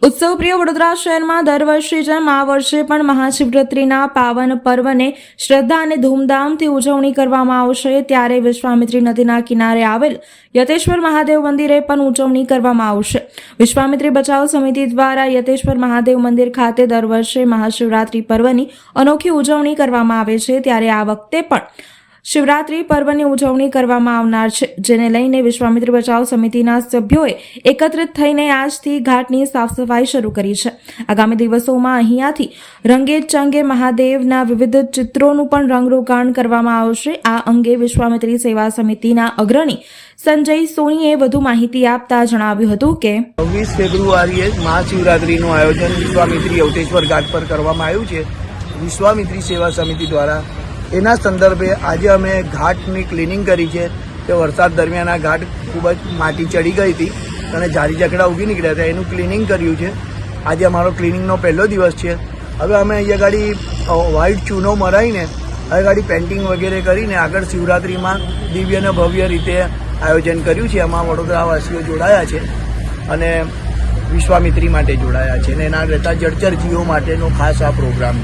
ઉત્સવ પ્રિય વડોદરા શહેરમાં દર વર્ષે જેમ આ વર્ષે પણ મહાશિવરાત્રિના પાવન પર્વને શ્રદ્ધા અને ધૂમધામથી ઉજવણી કરવામાં આવશે, ત્યારે વિશ્વામિત્રી નદીના કિનારે આવેલ યતેશ્વર મહાદેવ મંદિરે પણ ઉજવણી કરવામાં આવશે। વિશ્વામિત્રી બચાવ સમિતિ દ્વારા યતેશ્વર મહાદેવ મંદિર ખાતે દર વર્ષે મહાશિવરાત્રિ પર્વની અનોખી ઉજવણી કરવામાં આવે છે, ત્યારે આ વખતે પણ શિવરાત્રી પર્વની ઉજવણી કરવામાં આવનાર છે, જેને લઈને વિશ્વામિત્રી બચાવ સમિતિના સભ્યોએ એકત્રિત થઈને આજથી ઘાટની સાફ સફાઈ શરૂ કરી છે। આગામી દિવસોમાં અહીંયાથી રંગે ચંગે મહાદેવના વિવિધ ચિત્રોનું પણ રંગરોગાન કરવામાં આવશે। આ અંગે વિશ્વામિત્રી સેવા સમિતિના અગ્રણી સંજય સોનીએ વધુ માહિતી આપતા જણાવ્યું હતું કે 26 ફેબ્રુઆરીએ મહાશિવરાત્રીનું આયોજન વિશ્વામિત્રી યવતેશ્વર ઘાટ પર કરવામાં આવ્યું છે વિશ્વામિત્રી સેવા સમિતિ દ્વારા। એના સંદર્ભે આજે અમે ઘાટની ક્લિનિંગ કરી છે કે વરસાદ દરમિયાન આ ઘાટ ખૂબ જ માટી ચડી ગઈ હતી અને ઝાડી ઝાકડા ઉગી નીકળ્યા હતા, એનું ક્લિનિંગ કર્યું છે। આજે અમારો ક્લિનિંગનો પહેલો દિવસ છે। હવે અમે અહીંયા ગાડી વ્હાઇટ ચૂનો મરાઈને હવે ગાડી પેન્ટિંગ વગેરે કરીને આગળ શિવરાત્રિમાં દિવ્ય અને ભવ્ય રીતે આયોજન કર્યું છે। એમાં વડોદરાવાસીઓ જોડાયા છે અને વિશ્વામિત્રી માટે જોડાયા છે અને એના રહેતા જળચર જીવો માટેનો ખાસ આ પ્રોગ્રામ છે।